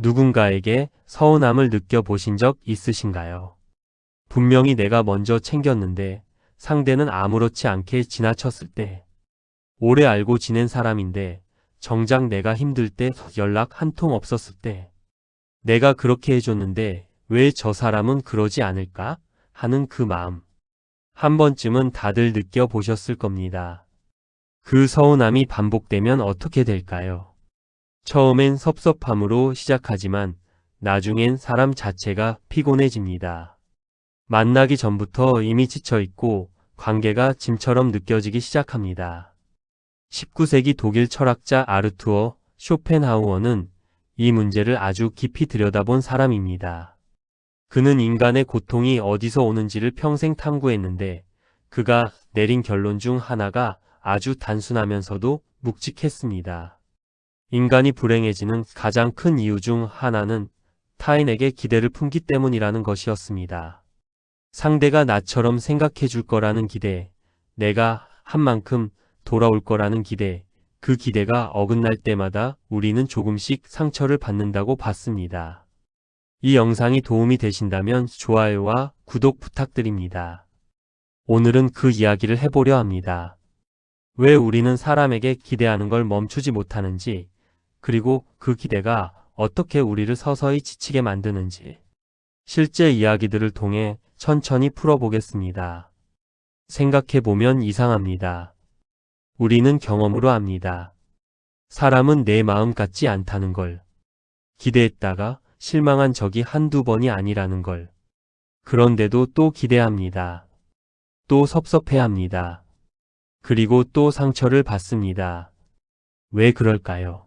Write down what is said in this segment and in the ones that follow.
누군가에게 서운함을 느껴보신 적 있으신가요? 분명히 내가 먼저 챙겼는데 상대는 아무렇지 않게 지나쳤을 때, 오래 알고 지낸 사람인데 정작 내가 힘들 때 연락 한 통 없었을 때, 내가 그렇게 해줬는데 왜 저 사람은 그러지 않을까 하는 그 마음. 한 번쯤은 다들 느껴보셨을 겁니다. 그 서운함이 반복되면 어떻게 될까요? 처음엔 섭섭함으로 시작하지만 나중엔 사람 자체가 피곤해집니다. 만나기 전부터 이미 지쳐있고 관계가 짐처럼 느껴지기 시작합니다. 19세기 독일 철학자 아르투어 쇼펜하우어는 이 문제를 아주 깊이 들여다본 사람입니다. 그는 인간의 고통이 어디서 오는지를 평생 탐구했는데 그가 내린 결론 중 하나가 아주 단순하면서도 묵직했습니다. 인간이 불행해지는 가장 큰 이유 중 하나는 타인에게 기대를 품기 때문이라는 것이었습니다. 상대가 나처럼 생각해 줄 거라는 기대, 내가 한 만큼 돌아올 거라는 기대, 그 기대가 어긋날 때마다 우리는 조금씩 상처를 받는다고 봤습니다. 이 영상이 도움이 되신다면 좋아요와 구독 부탁드립니다. 오늘은 그 이야기를 해보려 합니다. 왜 우리는 사람에게 기대하는 걸 멈추지 못하는지, 그리고 그 기대가 어떻게 우리를 서서히 지치게 만드는지, 실제 이야기들을 통해 천천히 풀어보겠습니다. 생각해보면 이상합니다. 우리는 경험으로 압니다. 사람은 내 마음 같지 않다는 걸. 기대했다가 실망한 적이 한두 번이 아니라는 걸. 그런데도 또 기대합니다. 또 섭섭해합니다. 그리고 또 상처를 받습니다. 왜 그럴까요?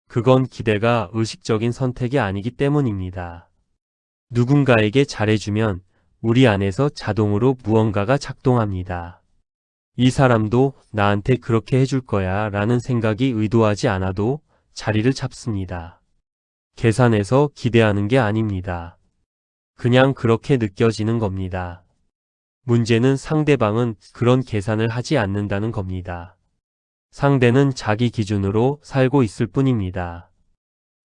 그건 기대가 의식적인 선택이 아니기 때문입니다. 누군가에게 잘해주면 우리 안에서 자동으로 무언가가 작동합니다. 이 사람도 나한테 그렇게 해줄 거야 라는 생각이 의도하지 않아도 자리를 잡습니다. 계산해서 기대하는 게 아닙니다. 그냥 그렇게 느껴지는 겁니다. 문제는 상대방은 그런 계산을 하지 않는다는 겁니다. 상대는 자기 기준으로 살고 있을 뿐입니다.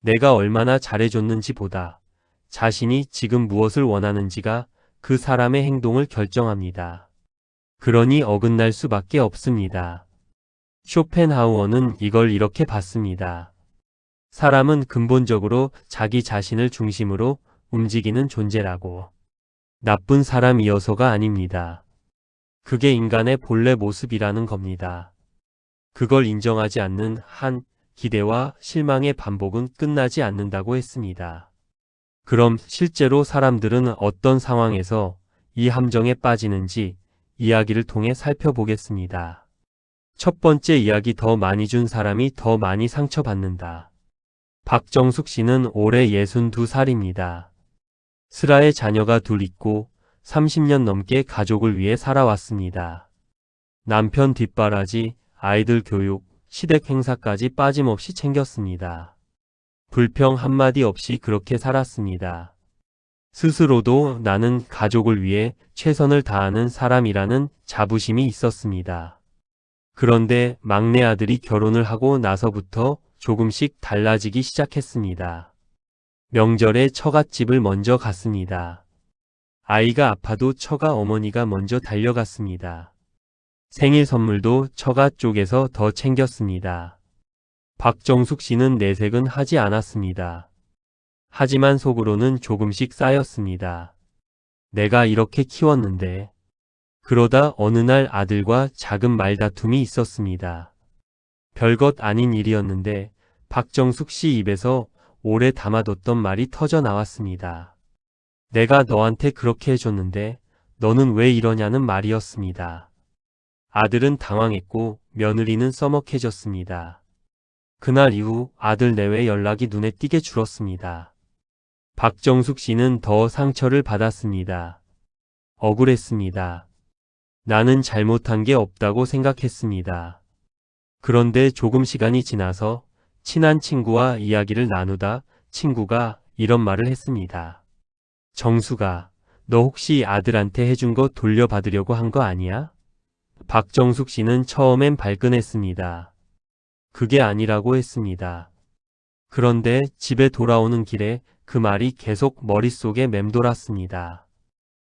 내가 얼마나 잘해줬는지 보다 자신이 지금 무엇을 원하는지가 그 사람의 행동을 결정합니다. 그러니 어긋날 수밖에 없습니다. 쇼펜하우어는 이걸 이렇게 봤습니다. 사람은 근본적으로 자기 자신을 중심으로 움직이는 존재라고. 나쁜 사람이어서가 아닙니다. 그게 인간의 본래 모습이라는 겁니다. 그걸 인정하지 않는 한 기대와 실망의 반복은 끝나지 않는다고 했습니다. 그럼 실제로 사람들은 어떤 상황에서 이 함정에 빠지는지 이야기를 통해 살펴보겠습니다. 첫 번째 이야기, 더 많이 준 사람이 더 많이 상처받는다. 박정숙 씨는 올해 62살입니다. 슬아의 자녀가 둘 있고 30년 넘게 가족을 위해 살아왔습니다. 남편 뒷바라지, 아이들 교육, 시댁 행사까지 빠짐없이 챙겼습니다. 불평 한마디 없이 그렇게 살았습니다. 스스로도 나는 가족을 위해 최선을 다하는 사람이라는 자부심이 있었습니다. 그런데 막내 아들이 결혼을 하고 나서부터 조금씩 달라지기 시작했습니다. 명절에 처갓집을 먼저 갔습니다. 아이가 아파도 처가 어머니가 먼저 달려갔습니다. 생일 선물도 처가 쪽에서 더 챙겼습니다. 박정숙 씨는 내색은 하지 않았습니다. 하지만 속으로는 조금씩 쌓였습니다. 내가 이렇게 키웠는데. 그러다 어느 날 아들과 작은 말다툼이 있었습니다. 별것 아닌 일이었는데 박정숙 씨 입에서 오래 담아뒀던 말이 터져 나왔습니다. 내가 너한테 그렇게 해줬는데 너는 왜 이러냐는 말이었습니다. 아들은 당황했고 며느리는 써먹해졌습니다. 그날 이후 아들 내외 연락이 눈에 띄게 줄었습니다. 박정숙 씨는 더 상처를 받았습니다. 억울했습니다. 나는 잘못한 게 없다고 생각했습니다. 그런데 조금 시간이 지나서 친한 친구와 이야기를 나누다 친구가 이런 말을 했습니다. 정수가, 너 혹시 아들한테 해준 거 돌려받으려고 한 거 아니야? 박정숙 씨는 처음엔 발끈했습니다. 그게 아니라고 했습니다. 그런데 집에 돌아오는 길에 그 말이 계속 머릿속에 맴돌았습니다.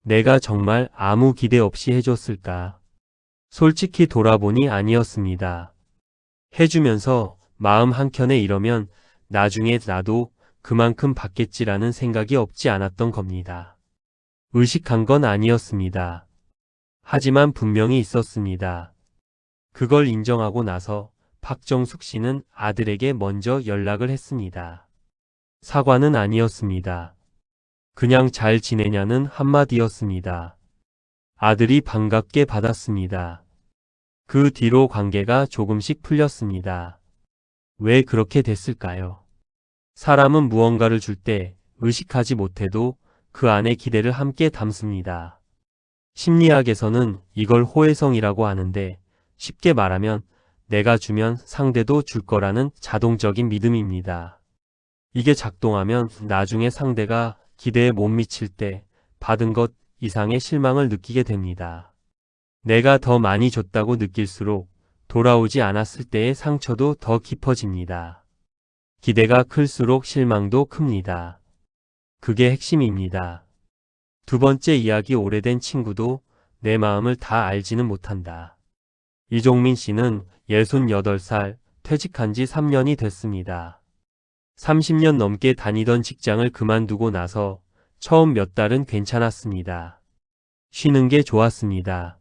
내가 정말 아무 기대 없이 해줬을까? 솔직히 돌아보니 아니었습니다. 해주면서 마음 한켠에 이러면 나중에 나도 그만큼 받겠지라는 생각이 없지 않았던 겁니다. 의식한 건 아니었습니다. 하지만 분명히 있었습니다. 그걸 인정하고 나서 박정숙 씨는 아들에게 먼저 연락을 했습니다. 사과는 아니었습니다. 그냥 잘 지내냐는 한마디였습니다. 아들이 반갑게 받았습니다. 그 뒤로 관계가 조금씩 풀렸습니다. 왜 그렇게 됐을까요? 사람은 무언가를 줄 때 의식하지 못해도 그 안에 기대를 함께 담습니다. 심리학에서는 이걸 호혜성이라고 하는데 쉽게 말하면 내가 주면 상대도 줄 거라는 자동적인 믿음입니다. 이게 작동하면 나중에 상대가 기대에 못 미칠 때 받은 것 이상의 실망을 느끼게 됩니다. 내가 더 많이 줬다고 느낄수록 돌아오지 않았을 때의 상처도 더 깊어집니다. 기대가 클수록 실망도 큽니다. 그게 핵심입니다. 두 번째 이야기 오래된 친구도 내 마음을 다 알지는 못한다. 이종민 씨는 68살, 퇴직한 지 3년이 됐습니다. 30년 넘게 다니던 직장을 그만두고 나서 처음 몇 달은 괜찮았습니다. 쉬는 게 좋았습니다.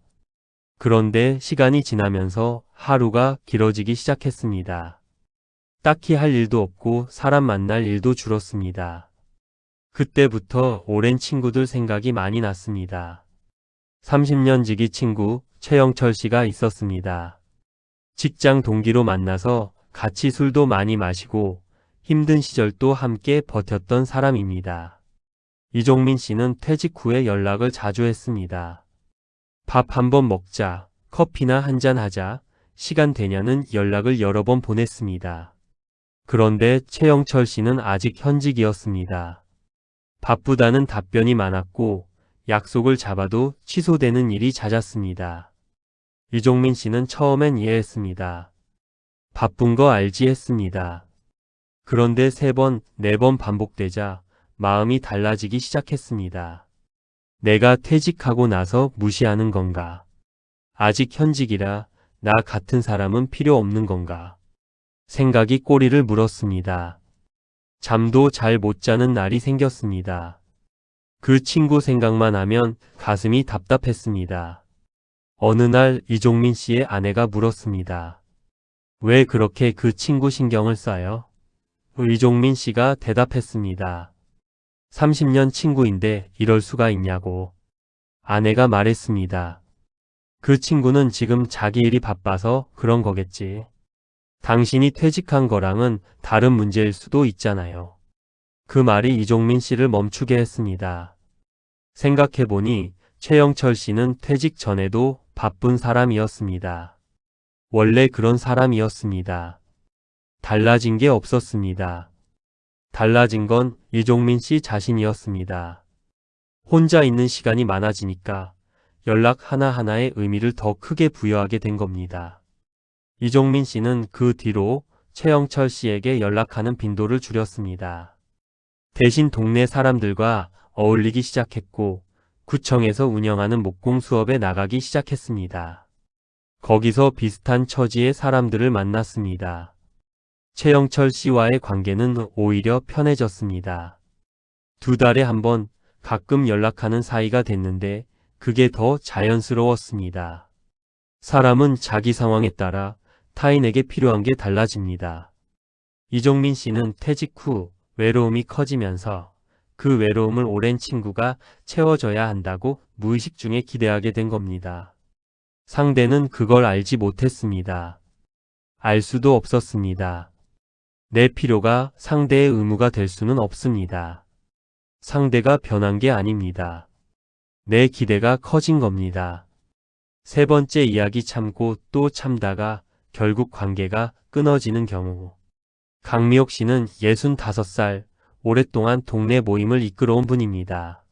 그런데 시간이 지나면서 하루가 길어지기 시작했습니다. 딱히 할 일도 없고 사람 만날 일도 줄었습니다. 그때부터 오랜 친구들 생각이 많이 났습니다. 30년 지기 친구 최영철 씨가 있었습니다. 직장 동기로 만나서 같이 술도 많이 마시고 힘든 시절도 함께 버텼던 사람입니다. 이종민 씨는 퇴직 후에 연락을 자주 했습니다. 밥 한번 먹자, 커피나 한잔 하자, 시간 되냐는 연락을 여러 번 보냈습니다. 그런데 최영철 씨는 아직 현직이었습니다. 바쁘다는 답변이 많았고 약속을 잡아도 취소되는 일이 잦았습니다. 이종민 씨는 처음엔 이해했습니다. 바쁜 거 알지 했습니다. 그런데 3번, 4번 반복되자 마음이 달라지기 시작했습니다. 내가 퇴직하고 나서 무시하는 건가? 아직 현직이라 나 같은 사람은 필요 없는 건가? 생각이 꼬리를 물었습니다. 잠도 잘 못 자는 날이 생겼습니다. 그 친구 생각만 하면 가슴이 답답했습니다. 어느 날 이종민 씨의 아내가 물었습니다. 왜 그렇게 그 친구 신경을 써요? 이종민 씨가 대답했습니다. 30년 친구인데 이럴 수가 있냐고. 아내가 말했습니다. 그 친구는 지금 자기 일이 바빠서 그런 거겠지. 당신이 퇴직한 거랑은 다른 문제일 수도 있잖아요. 그 말이 이종민 씨를 멈추게 했습니다. 생각해보니 최영철 씨는 퇴직 전에도 바쁜 사람이었습니다. 원래 그런 사람이었습니다. 달라진 게 없었습니다. 달라진 건 이종민 씨 자신이었습니다. 혼자 있는 시간이 많아지니까 연락 하나하나의 의미를 더 크게 부여하게 된 겁니다. 이종민 씨는 그 뒤로 최영철 씨에게 연락하는 빈도를 줄였습니다. 대신 동네 사람들과 어울리기 시작했고 구청에서 운영하는 목공 수업에 나가기 시작했습니다. 거기서 비슷한 처지의 사람들을 만났습니다. 최영철 씨와의 관계는 오히려 편해졌습니다. 2달에 한 번 가끔 연락하는 사이가 됐는데 그게 더 자연스러웠습니다. 사람은 자기 상황에 따라 타인에게 필요한 게 달라집니다. 이종민 씨는 퇴직 후 외로움이 커지면서 그 외로움을 오랜 친구가 채워줘야 한다고 무의식 중에 기대하게 된 겁니다. 상대는 그걸 알지 못했습니다. 알 수도 없었습니다. 내 필요가 상대의 의무가 될 수는 없습니다. 상대가 변한 게 아닙니다. 내 기대가 커진 겁니다. 3번째 이야기 참고 또 참다가 결국 관계가 끊어지는 경우. 강미옥 씨는 65살, 오랫동안 동네 모임을 이끌어온 분입니다.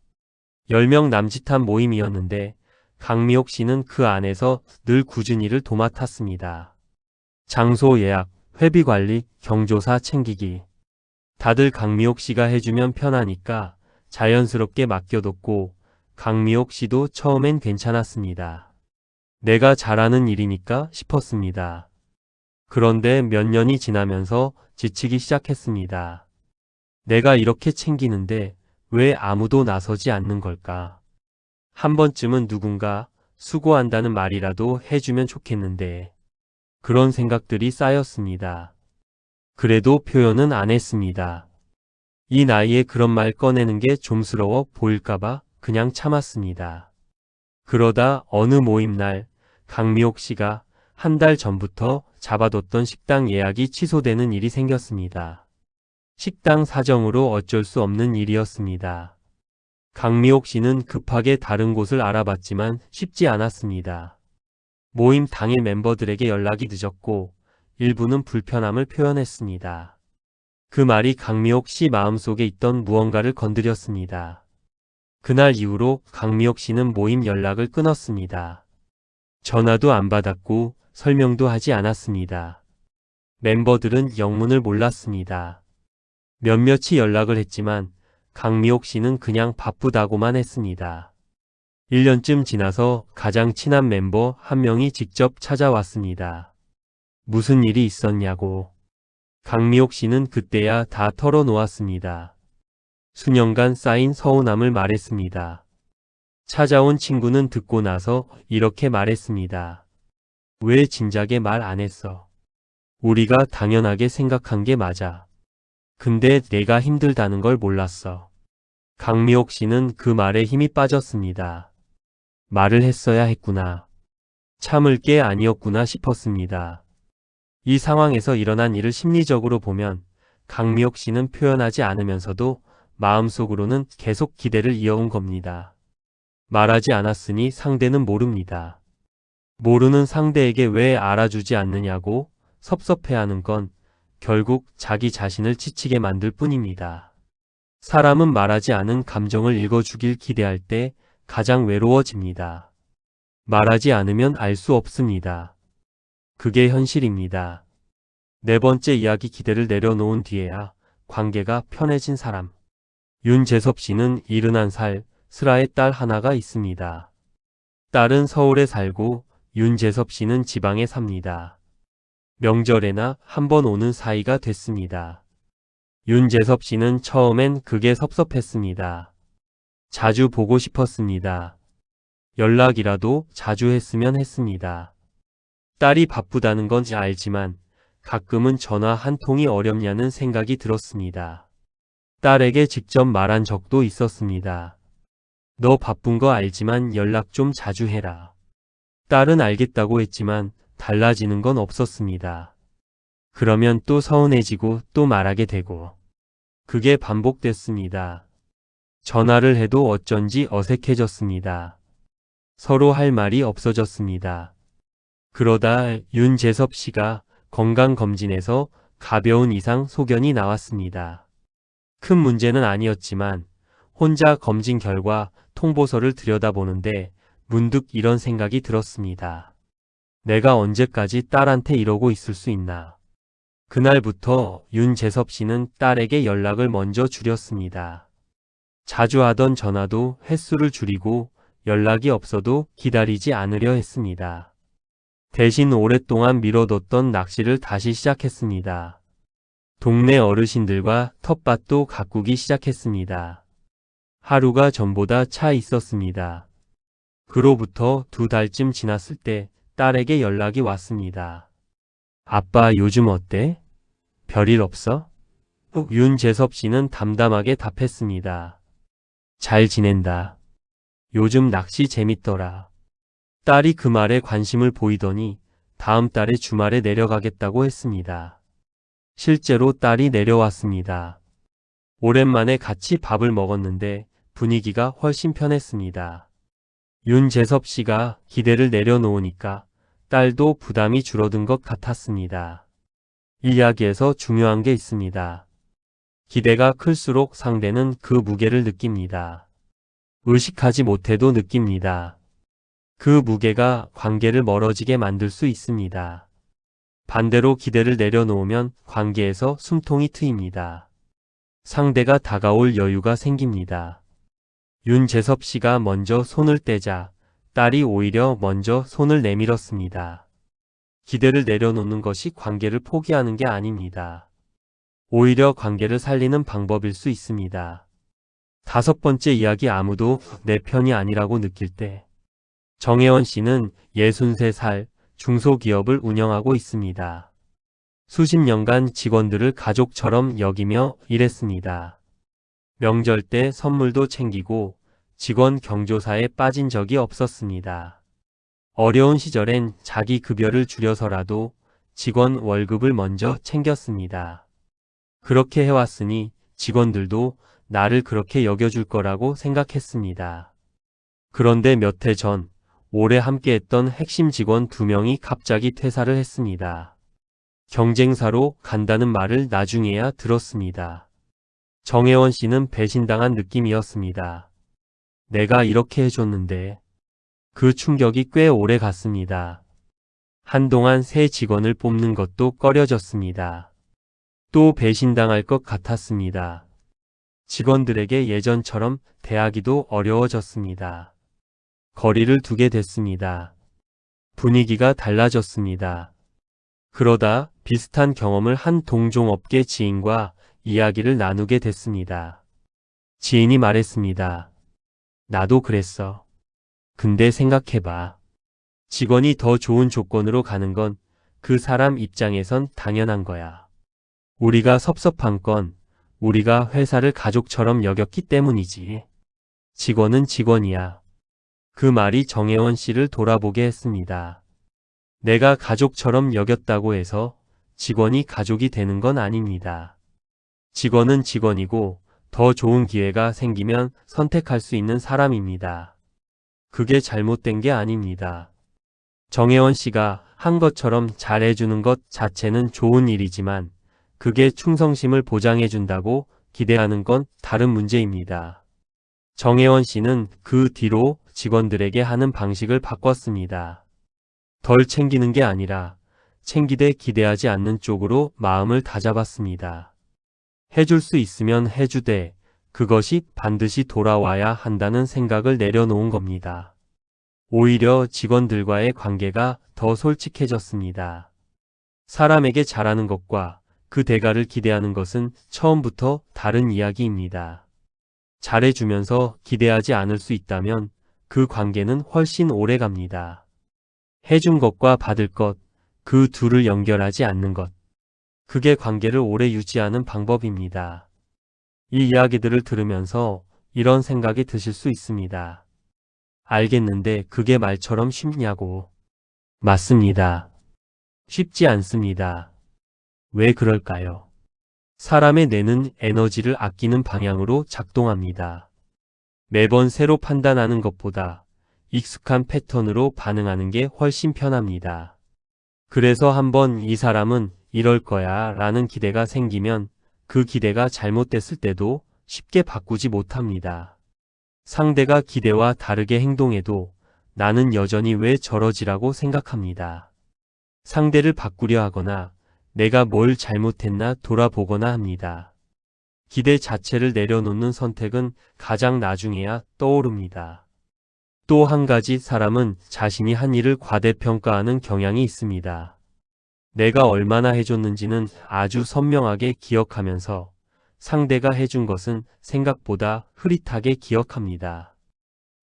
10명 남짓한 모임이었는데 강미옥 씨는 그 안에서 늘 꾸준히 일을 도맡았습니다. 장소 예약, 회비 관리, 경조사 챙기기. 다들 강미옥 씨가 해주면 편하니까 자연스럽게 맡겨뒀고 강미옥 씨도 처음엔 괜찮았습니다. 내가 잘하는 일이니까 싶었습니다. 그런데 몇 년이 지나면서 지치기 시작했습니다. 내가 이렇게 챙기는데 왜 아무도 나서지 않는 걸까? 한 번쯤은 누군가 수고한다는 말이라도 해주면 좋겠는데 그런 생각들이 쌓였습니다. 그래도 표현은 안 했습니다. 이 나이에 그런 말 꺼내는 게 좀스러워 보일까봐 그냥 참았습니다. 그러다 어느 모임날 강미옥 씨가 한 달 전부터 잡아뒀던 식당 예약이 취소되는 일이 생겼습니다. 식당 사정으로 어쩔 수 없는 일이었습니다. 강미옥 씨는 급하게 다른 곳을 알아봤지만 쉽지 않았습니다. 모임 당일 멤버들에게 연락이 늦었고 일부는 불편함을 표현했습니다. 그 말이 강미옥 씨 마음속에 있던 무언가를 건드렸습니다. 그날 이후로 강미옥 씨는 모임 연락을 끊었습니다. 전화도 안 받았고 설명도 하지 않았습니다. 멤버들은 영문을 몰랐습니다. 몇몇이 연락을 했지만 강미옥 씨는 그냥 바쁘다고만 했습니다. 1년쯤 지나서 가장 친한 멤버 한 명이 직접 찾아왔습니다. 무슨 일이 있었냐고. 강미옥 씨는 그때야 다 털어놓았습니다. 수년간 쌓인 서운함을 말했습니다. 찾아온 친구는 듣고 나서 이렇게 말했습니다. 왜 진작에 말 안 했어? 우리가 당연하게 생각한 게 맞아. 근데 내가 힘들다는 걸 몰랐어. 강미옥 씨는 그 말에 힘이 빠졌습니다. 말을 했어야 했구나. 참을 게 아니었구나 싶었습니다. 이 상황에서 일어난 일을 심리적으로 보면 강미옥 씨는 표현하지 않으면서도 마음속으로는 계속 기대를 이어온 겁니다. 말하지 않았으니 상대는 모릅니다. 모르는 상대에게 왜 알아주지 않느냐고 섭섭해하는 건 결국 자기 자신을 지치게 만들 뿐입니다. 사람은 말하지 않은 감정을 읽어주길 기대할 때 가장 외로워집니다. 말하지 않으면 알 수 없습니다. 그게 현실입니다. 네 번째 이야기 기대를 내려놓은 뒤에야 관계가 편해진 사람. 윤재섭 씨는 71살 슬아의 딸 하나가 있습니다. 딸은 서울에 살고 윤재섭 씨는 지방에 삽니다. 명절에나 한 번 오는 사이가 됐습니다. 윤재섭 씨는 처음엔 그게 섭섭했습니다. 자주 보고 싶었습니다. 연락이라도 자주 했으면 했습니다. 딸이 바쁘다는 건 알지만 가끔은 전화 한 통이 어렵냐는 생각이 들었습니다. 딸에게 직접 말한 적도 있었습니다. 너 바쁜 거 알지만 연락 좀 자주 해라. 딸은 알겠다고 했지만 달라지는 건 없었습니다. 그러면 또 서운해지고 또 말하게 되고 그게 반복됐습니다. 전화를 해도 어쩐지 어색해졌습니다. 서로 할 말이 없어졌습니다. 그러다 윤재섭 씨가 건강검진에서 가벼운 이상 소견이 나왔습니다. 큰 문제는 아니었지만 혼자 검진 결과 통보서를 들여다보는데 문득 이런 생각이 들었습니다. 내가 언제까지 딸한테 이러고 있을 수 있나. 그날부터 윤재섭 씨는 딸에게 연락을 먼저 줄였습니다. 자주 하던 전화도 횟수를 줄이고 연락이 없어도 기다리지 않으려 했습니다. 대신 오랫동안 미뤄뒀던 낚시를 다시 시작했습니다. 동네 어르신들과 텃밭도 가꾸기 시작했습니다. 하루가 전보다 차 있었습니다. 그로부터 2달쯤 지났을 때 딸에게 연락이 왔습니다. 아빠 요즘 어때? 별일 없어? 윤재섭 씨는 담담하게 답했습니다. 잘 지낸다. 요즘 낚시 재밌더라. 딸이 그 말에 관심을 보이더니 다음 달에 주말에 내려가겠다고 했습니다. 실제로 딸이 내려왔습니다. 오랜만에 같이 밥을 먹었는데 분위기가 훨씬 편했습니다. 윤재섭 씨가 기대를 내려놓으니까 딸도 부담이 줄어든 것 같았습니다. 이 이야기에서 중요한 게 있습니다. 기대가 클수록 상대는 그 무게를 느낍니다. 의식하지 못해도 느낍니다. 그 무게가 관계를 멀어지게 만들 수 있습니다. 반대로 기대를 내려놓으면 관계에서 숨통이 트입니다. 상대가 다가올 여유가 생깁니다. 윤재섭 씨가 먼저 손을 떼자 딸이 오히려 먼저 손을 내밀었습니다. 기대를 내려놓는 것이 관계를 포기하는 게 아닙니다. 오히려 관계를 살리는 방법일 수 있습니다. 5번째 이야기 아무도 내 편이 아니라고 느낄 때 정혜원 씨는 63살 중소기업을 운영하고 있습니다. 수십 년간 직원들을 가족처럼 여기며 일했습니다. 명절 때 선물도 챙기고 직원 경조사에 빠진 적이 없었습니다. 어려운 시절엔 자기 급여를 줄여서라도 직원 월급을 먼저 챙겼습니다. 그렇게 해왔으니 직원들도 나를 그렇게 여겨줄 거라고 생각했습니다. 그런데 몇 해 전 오래 함께했던 핵심 직원 2명이 갑자기 퇴사를 했습니다. 경쟁사로 간다는 말을 나중에야 들었습니다. 정혜원 씨는 배신당한 느낌이었습니다. 내가 이렇게 해줬는데 그 충격이 꽤 오래 갔습니다. 한동안 새 직원을 뽑는 것도 꺼려졌습니다. 또 배신당할 것 같았습니다. 직원들에게 예전처럼 대하기도 어려워졌습니다. 거리를 두게 됐습니다. 분위기가 달라졌습니다. 그러다 비슷한 경험을 한 동종업계 지인과 이야기를 나누게 됐습니다. 지인이 말했습니다. 나도 그랬어. 근데 생각해봐. 직원이 더 좋은 조건으로 가는 건 그 사람 입장에선 당연한 거야. 우리가 섭섭한 건 우리가 회사를 가족처럼 여겼기 때문이지. 직원은 직원이야. 그 말이 정혜원 씨를 돌아보게 했습니다. 내가 가족처럼 여겼다고 해서 직원이 가족이 되는 건 아닙니다. 직원은 직원이고 더 좋은 기회가 생기면 선택할 수 있는 사람입니다. 그게 잘못된 게 아닙니다. 정혜원 씨가 한 것처럼 잘해주는 것 자체는 좋은 일이지만 그게 충성심을 보장해준다고 기대하는 건 다른 문제입니다. 정혜원 씨는 그 뒤로 직원들에게 하는 방식을 바꿨습니다. 덜 챙기는 게 아니라 챙기되 기대하지 않는 쪽으로 마음을 다잡았습니다. 해줄 수 있으면 해주되 그것이 반드시 돌아와야 한다는 생각을 내려놓은 겁니다. 오히려 직원들과의 관계가 더 솔직해졌습니다. 사람에게 잘하는 것과 그 대가를 기대하는 것은 처음부터 다른 이야기입니다. 잘해주면서 기대하지 않을 수 있다면 그 관계는 훨씬 오래 갑니다. 해준 것과 받을 것, 그 둘을 연결하지 않는 것. 그게 관계를 오래 유지하는 방법입니다. 이 이야기들을 들으면서 이런 생각이 드실 수 있습니다. 알겠는데 그게 말처럼 쉽냐고. 맞습니다. 쉽지 않습니다. 왜 그럴까요? 사람의 뇌는 에너지를 아끼는 방향으로 작동합니다. 매번 새로 판단하는 것보다 익숙한 패턴으로 반응하는 게 훨씬 편합니다. 그래서 한번 이 사람은 이럴 거야 라는 기대가 생기면 그 기대가 잘못됐을 때도 쉽게 바꾸지 못합니다. 상대가 기대와 다르게 행동해도 나는 여전히 왜 저러지라고 생각합니다. 상대를 바꾸려 하거나 내가 뭘 잘못했나 돌아보거나 합니다. 기대 자체를 내려놓는 선택은 가장 나중에야 떠오릅니다. 또 한 가지 사람은 자신이 한 일을 과대평가하는 경향이 있습니다. 내가 얼마나 해줬는지는 아주 선명하게 기억하면서 상대가 해준 것은 생각보다 흐릿하게 기억합니다.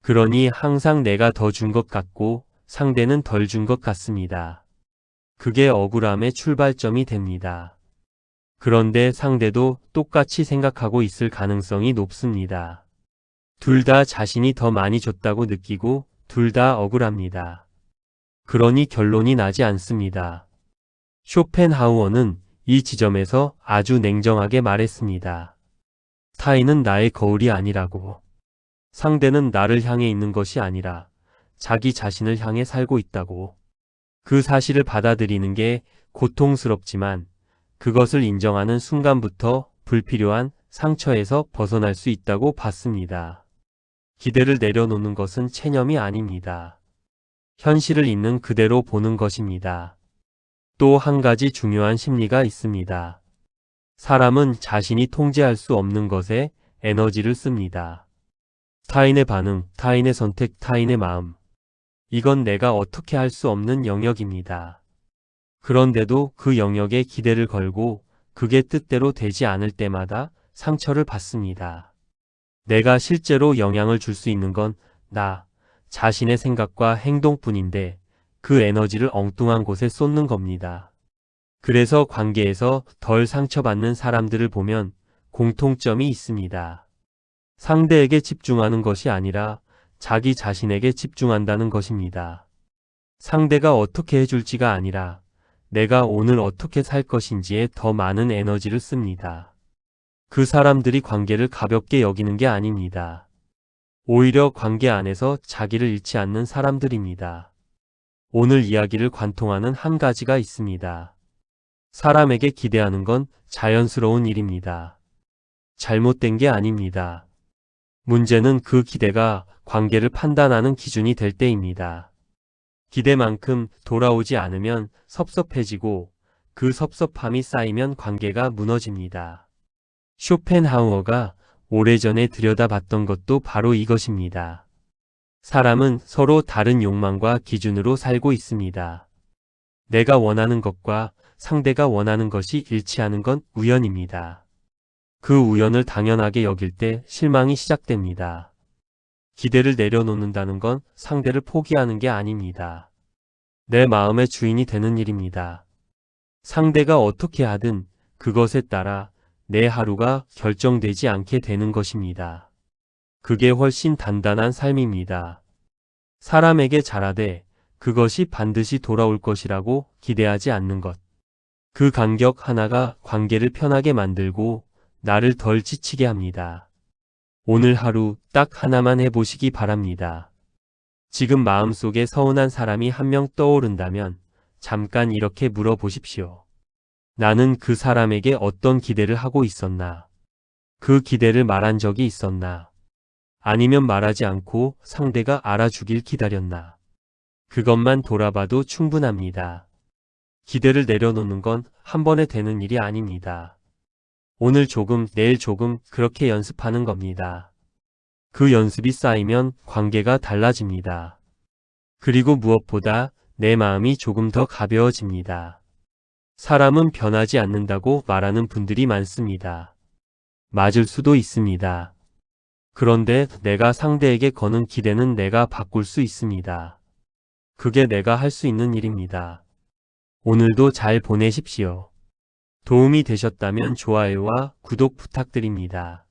그러니 항상 내가 더 준 것 같고 상대는 덜 준 것 같습니다. 그게 억울함의 출발점이 됩니다. 그런데 상대도 똑같이 생각하고 있을 가능성이 높습니다. 둘 다 자신이 더 많이 줬다고 느끼고 둘 다 억울합니다. 그러니 결론이 나지 않습니다. 쇼펜하우어는 이 지점에서 아주 냉정하게 말했습니다. 타인은 나의 거울이 아니라고. 상대는 나를 향해 있는 것이 아니라 자기 자신을 향해 살고 있다고. 그 사실을 받아들이는 게 고통스럽지만 그것을 인정하는 순간부터 불필요한 상처에서 벗어날 수 있다고 봤습니다. 기대를 내려놓는 것은 체념이 아닙니다. 현실을 있는 그대로 보는 것입니다. 또 한 가지 중요한 심리가 있습니다. 사람은 자신이 통제할 수 없는 것에 에너지를 씁니다. 타인의 반응, 타인의 선택, 타인의 마음. 이건 내가 어떻게 할 수 없는 영역입니다. 그런데도 그 영역에 기대를 걸고 그게 뜻대로 되지 않을 때마다 상처를 받습니다. 내가 실제로 영향을 줄 수 있는 건 나 자신의 생각과 행동뿐인데 그 에너지를 엉뚱한 곳에 쏟는 겁니다. 그래서 관계에서 덜 상처받는 사람들을 보면 공통점이 있습니다. 상대에게 집중하는 것이 아니라 자기 자신에게 집중한다는 것입니다. 상대가 어떻게 해줄지가 아니라 내가 오늘 어떻게 살 것인지에 더 많은 에너지를 씁니다. 그 사람들이 관계를 가볍게 여기는 게 아닙니다. 오히려 관계 안에서 자기를 잃지 않는 사람들입니다. 오늘 이야기를 관통하는 한 가지가 있습니다. 사람에게 기대하는 건 자연스러운 일입니다. 잘못된 게 아닙니다. 문제는 그 기대가 관계를 판단하는 기준이 될 때입니다. 기대만큼 돌아오지 않으면 섭섭해지고 그 섭섭함이 쌓이면 관계가 무너집니다. 쇼펜하우어가 오래전에 들여다봤던 것도 바로 이것입니다. 사람은 서로 다른 욕망과 기준으로 살고 있습니다. 내가 원하는 것과 상대가 원하는 것이 일치하는 건 우연입니다. 그 우연을 당연하게 여길 때 실망이 시작됩니다. 기대를 내려놓는다는 건 상대를 포기하는 게 아닙니다. 내 마음의 주인이 되는 일입니다. 상대가 어떻게 하든 그것에 따라 내 하루가 결정되지 않게 되는 것입니다. 그게 훨씬 단단한 삶입니다. 사람에게 잘하되 그것이 반드시 돌아올 것이라고 기대하지 않는 것. 그 간격 하나가 관계를 편하게 만들고 나를 덜 지치게 합니다. 오늘 하루 딱 하나만 해보시기 바랍니다. 지금 마음속에 서운한 사람이 한 명 떠오른다면 잠깐 이렇게 물어보십시오. 나는 그 사람에게 어떤 기대를 하고 있었나? 그 기대를 말한 적이 있었나? 아니면 말하지 않고 상대가 알아주길 기다렸나? 그것만 돌아봐도 충분합니다. 기대를 내려놓는 건 한 번에 되는 일이 아닙니다. 오늘 조금, 내일 조금 그렇게 연습하는 겁니다. 그 연습이 쌓이면 관계가 달라집니다. 그리고 무엇보다 내 마음이 조금 더 가벼워집니다. 사람은 변하지 않는다고 말하는 분들이 많습니다. 맞을 수도 있습니다. 그런데 내가 상대에게 거는 기대는 내가 바꿀 수 있습니다. 그게 내가 할 수 있는 일입니다. 오늘도 잘 보내십시오. 도움이 되셨다면 좋아요와 구독 부탁드립니다.